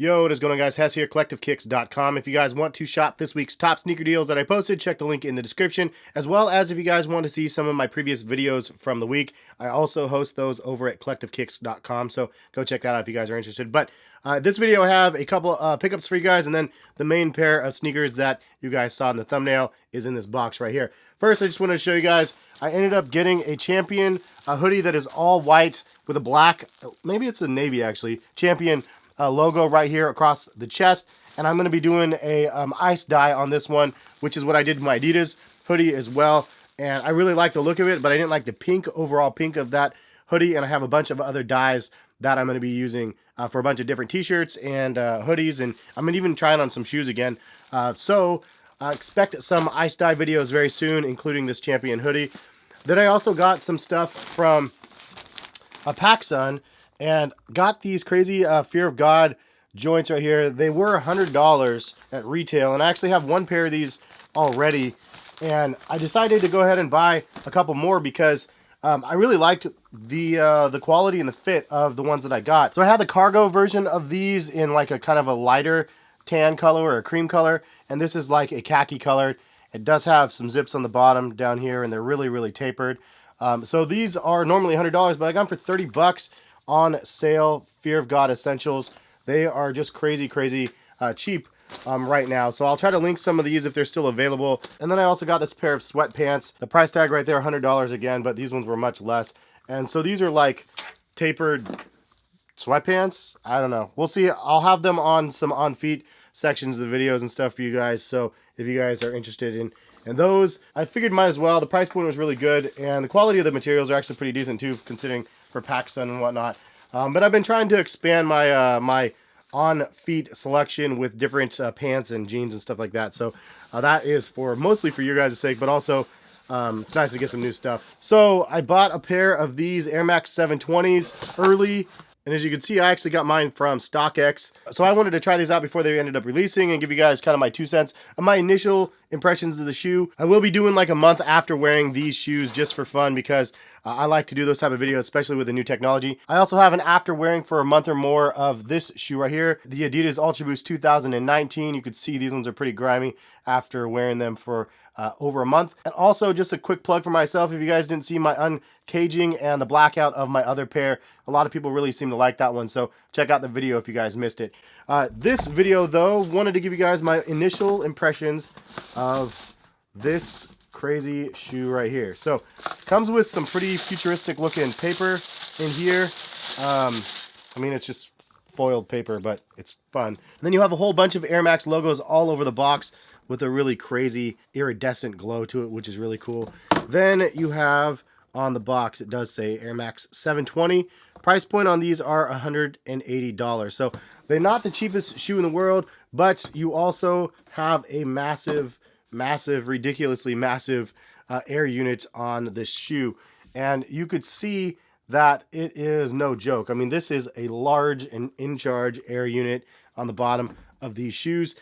Yo, what is going on, guys? Hess here, collectivekicks.com. If you guys want to shop this week's top sneaker deals that I posted, check the link in the description, as well as if you guys want to see some of my previous videos from the week. I also host those over at collectivekicks.com, so go check that out if you guys are interested. But this video I have a couple pickups for you guys, and then the main pair of sneakers that you guys saw in the thumbnail is in this box right here. First, I just wanted to show you guys, I ended up getting a Champion hoodie that is all white with a black, maybe it's a navy actually, Champion logo right here across the chest, and I'm going to be doing a ice dye on this one, which is what I did with my Adidas hoodie as well. And I really like the look of it, but I didn't like the pink, overall pink of that hoodie, and I have a bunch of other dyes that I'm going to be using for a bunch of different t-shirts and hoodies, and I'm going to even try it on some shoes again. So expect some ice dye videos very soon, including this Champion hoodie. Then I also got some stuff from PacSun, and got these crazy Fear of God joints right here. They were $100 at retail, and I actually have one pair of these already. And I decided to go ahead and buy a couple more because I really liked the quality and the fit of the ones that I got. So I had the cargo version of these in like a kind of a lighter tan color or a cream color, and this is like a khaki colored. It does have some zips on the bottom down here, and they're really, really tapered. So these are normally $100, but I got them for 30 bucks on sale. Fear of God Essentials. They are just crazy cheap right now. So I'll try to link some of these if they're still available. And then I also got this pair of sweatpants. The price tag right there, $100 again, but these ones were much less. And so these are like tapered sweatpants. I don't know. We'll see. I'll have them on some on feet sections of the videos and stuff for you guys. So if you guys are interested in those, I figured might as well. The price point was really good, and the quality of the materials are actually pretty decent too, considering for PacSun and whatnot. But I've been trying to expand my my on-feet selection with different pants and jeans and stuff like that. So that is mostly for your guys' sake, but also it's nice to get some new stuff. So I bought a pair of these Air Max 720s early. And as you can see, I actually got mine from StockX. So I wanted to try these out before they ended up releasing and give you guys kind of my 2 cents of my initial impressions of the shoe. I will be doing like a month after wearing these shoes just for fun because I like to do those type of videos, especially with the new technology. I also have an after wearing for a month or more of this shoe right here, the Adidas Ultra Boost 2019. You can see these ones are pretty grimy after wearing them for over a month. And also just a quick plug for myself, if you guys didn't see my uncaging and the blackout of my other pair, a lot of people really seem to like that one, so check out the video if you guys missed it. This video though, wanted to give you guys my initial impressions of this crazy shoe right here. So comes with some pretty futuristic looking paper in here. I mean, it's just foiled paper, but it's fun. And then you have a whole bunch of Air Max logos all over the box with a really crazy iridescent glow to it, which is really cool. Then you have on the box, it does say Air Max 720. Price point on these are $180. So they're not the cheapest shoe in the world, but you also have a massive, ridiculously massive air unit on this shoe. And you could see that it is no joke. I mean, this is a large and in-charge air unit on the bottom of these shoes.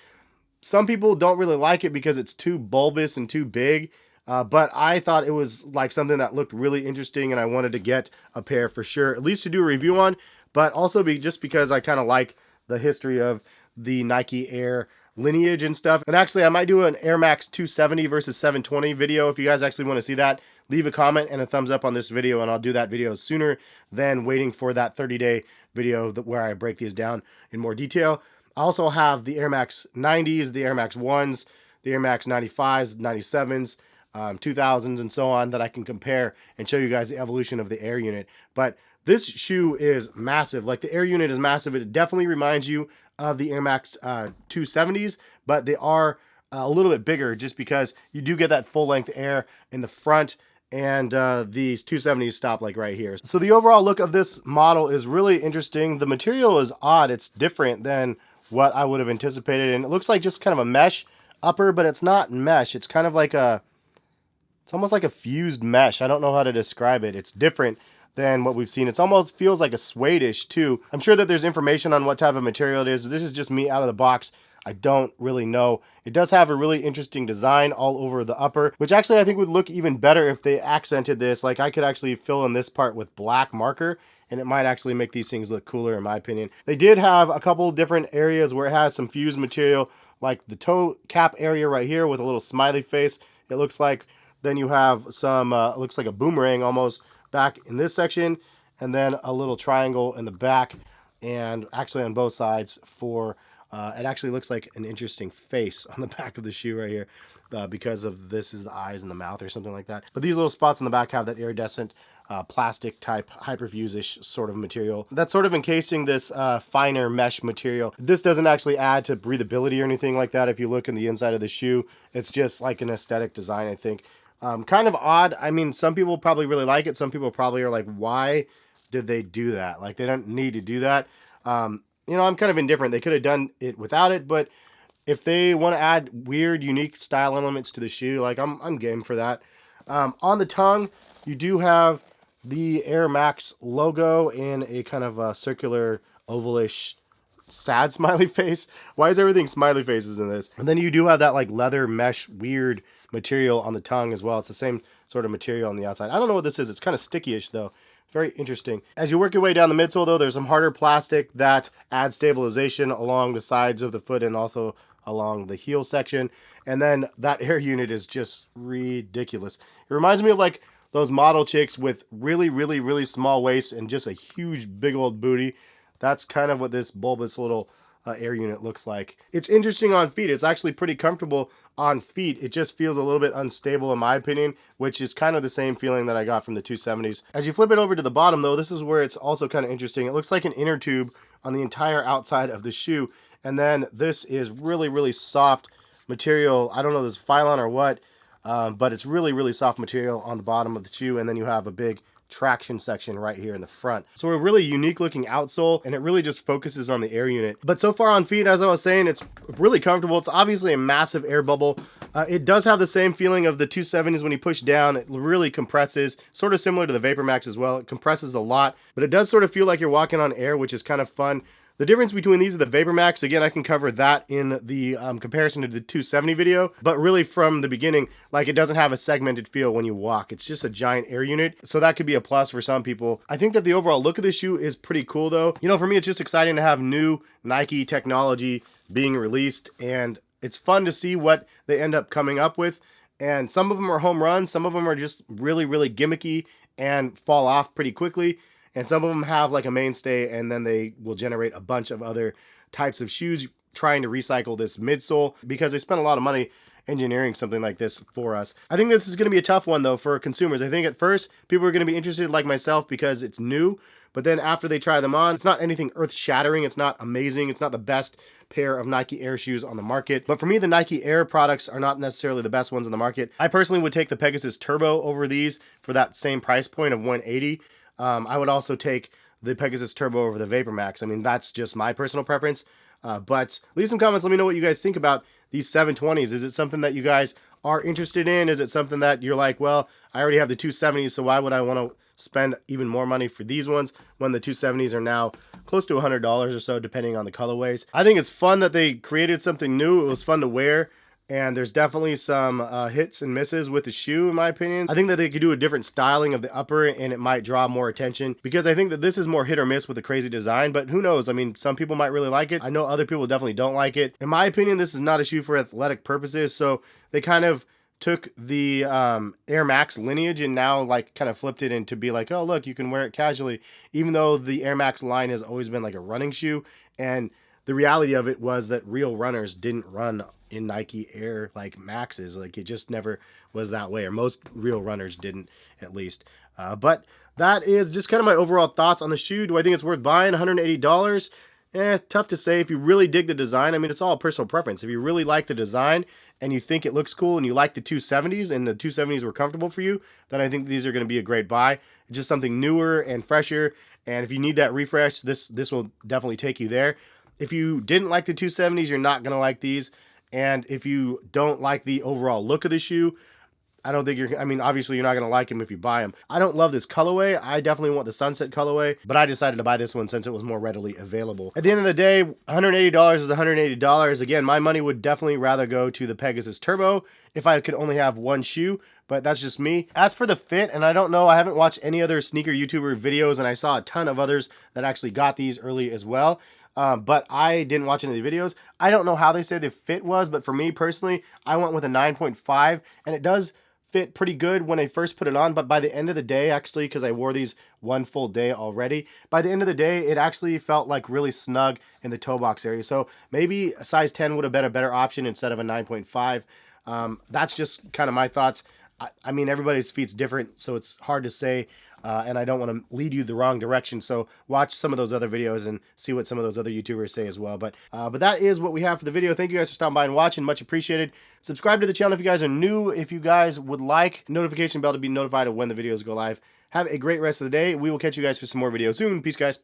Some people don't really like it because it's too bulbous and too big, but I thought it was like something that looked really interesting, and I wanted to get a pair for sure, at least to do a review on, but also just because I kind of like the history of the Nike Air lineage and stuff. And actually, I might do an Air Max 270 versus 720 video. If you guys actually want to see that, leave a comment and a thumbs up on this video, and I'll do that video sooner than waiting for that 30-day video where I break these down in more detail. I also have the Air Max 90s, the Air Max 1s, the Air Max 95s, 97s, 2000s, and so on that I can compare and show you guys the evolution of the air unit. But this shoe is massive. Like, the air unit is massive. It definitely reminds you of the Air Max 270s, but they are a little bit bigger just because you do get that full-length air in the front, and these 270s stop like right here. So the overall look of this model is really interesting. The material is odd. It's different than what I would have anticipated, and it looks like just kind of a mesh upper, but it's not mesh. It's kind of like it's almost like a fused mesh. I don't know how to describe it. It's different than what we've seen. It almost feels like a suede-ish too. I'm sure that there's information on what type of material it is, but this is just me out of the box. I don't really know. It does have a really interesting design all over the upper, which actually I think would look even better if they accented this. Like, I could actually fill in this part with black marker and it might actually make these things look cooler in my opinion. They did have a couple different areas where it has some fused material, like the toe cap area right here with a little smiley face, it looks like. Then you have some, looks like a boomerang almost back in this section, and then a little triangle in the back, and actually on both sides for, it actually looks like an interesting face on the back of the shoe right here. Because of this is the eyes and the mouth or something like that. But these little spots in the back have that iridescent plastic type hyperfuse-ish sort of material that's sort of encasing this finer mesh material. This doesn't actually add to breathability or anything like that. If you look in the inside of the shoe, it's just like an aesthetic design, I think. Kind of odd. I mean, some people probably really like it. Some people probably are like, why did they do that? Like, they don't need to do that. You know, I'm kind of indifferent. They could have done it without it, but if they want to add weird, unique style elements to the shoe, like I'm game for that. On the tongue, you do have the Air Max logo in a kind of a circular, ovalish, sad smiley face. Why is everything smiley faces in this? And then you do have that like leather mesh weird material on the tongue as well. It's the same sort of material on the outside. I don't know what this is. It's kind of sticky-ish though. Very interesting. As you work your way down the midsole though, there's some harder plastic that adds stabilization along the sides of the foot and also along the heel section. And then that air unit is just ridiculous. It reminds me of like those model chicks with really, really, really small waists and just a huge big old booty. That's kind of what this bulbous little air unit looks like. It's interesting on feet. It's actually pretty comfortable on feet. It just feels a little bit unstable in my opinion, which is kind of the same feeling that I got from the 270s. As you flip it over to the bottom though, this is where it's also kind of interesting. It looks like an inner tube on the entire outside of the shoe. And then this is really, really soft material. I don't know if this is Phylon or what, but it's really, really soft material on the bottom of the shoe. And then you have a big traction section right here in the front. So a really unique looking outsole, and it really just focuses on the air unit. But so far on feet, as I was saying, it's really comfortable. It's obviously a massive air bubble. It does have the same feeling of the 270s when you push down. It really compresses, sort of similar to the Vapor Max as well. It compresses a lot, but it does sort of feel like you're walking on air, which is kind of fun. The difference between these and the Vapor Max, again, I can cover that in the comparison to the 270 video, but really from the beginning, like it doesn't have a segmented feel when you walk. It's just a giant air unit, so that could be a plus for some people. I think that the overall look of the shoe is pretty cool though. You know, for me, it's just exciting to have new Nike technology being released, and it's fun to see what they end up coming up with. And some of them are home runs, some of them are just really, really gimmicky and fall off pretty quickly. And some of them have like a mainstay, and then they will generate a bunch of other types of shoes trying to recycle this midsole because they spent a lot of money engineering something like this for us. I think this is going to be a tough one though for consumers. I think at first people are going to be interested like myself because it's new, but then after they try them on, it's not anything earth-shattering. It's not amazing. It's not the best pair of Nike Air shoes on the market. But for me, the Nike Air products are not necessarily the best ones on the market. I personally would take the Pegasus Turbo over these for that same price point of $180. I would also take the Pegasus Turbo over the Vapor Max. I mean, that's just my personal preference. But leave some comments. Let me know what you guys think about these 720s. Is it something that you guys are interested in? Is it something that you're like, well, I already have the 270s, so why would I want to spend even more money for these ones when the 270s are now close to $100 or so, depending on the colorways? I think it's fun that they created something new. It was fun to wear. And there's definitely some hits and misses with the shoe, in my opinion. I think that they could do a different styling of the upper, and it might draw more attention because I think that this is more hit or miss with the crazy design, but who knows? I mean, some people might really like it. I know other people definitely don't like it. In my opinion, this is not a shoe for athletic purposes, so they kind of took the Air Max lineage and now like kind of flipped it into be like, oh, look, you can wear it casually, even though the Air Max line has always been like a running shoe. And the reality of it was that real runners didn't run in Nike Air like Maxes. Like it just never was that way, or most real runners didn't, at least. But that is just kind of my overall thoughts on the shoe. Do I think it's worth buying? $180? Tough to say. If you really dig the design, I mean, it's all personal preference. If you really like the design and you think it looks cool and you like the 270s and the 270s were comfortable for you, then I think these are going to be a great buy. It's just something newer and fresher, and if you need that refresh, this will definitely take you there. If you didn't like the 270s, you're not going to like these. And if you don't like the overall look of the shoe, I don't think I mean, obviously you're not going to like them if you buy them. I don't love this colorway. I definitely want the sunset colorway, but I decided to buy this one since it was more readily available. At the end of the day, $180 is $180. Again, my money would definitely rather go to the Pegasus Turbo if I could only have one shoe, but that's just me. As for the fit, and I don't know, I haven't watched any other sneaker YouTuber videos, and I saw a ton of others that actually got these early as well. But I didn't watch any of the videos. I don't know how they say the fit was, but for me personally, I went with a 9.5, and it does fit pretty good when I first put it on, but by the end of the day, actually, because I wore these one full day already, by the end of the day, it actually felt like really snug in the toe box area. So maybe a size 10 would have been a better option instead of a 9.5. That's just kind of my thoughts. I mean, everybody's feet's different, so it's hard to say. And I don't want to lead you the wrong direction, so watch some of those other videos and see what some of those other YouTubers say as well. But that is what we have for the video. Thank you guys for stopping by and watching. Much appreciated. Subscribe to the channel if you guys are new. If you guys would like notification bell to be notified of when the videos go live. Have a great rest of the day. We will catch you guys for some more videos soon. Peace, guys.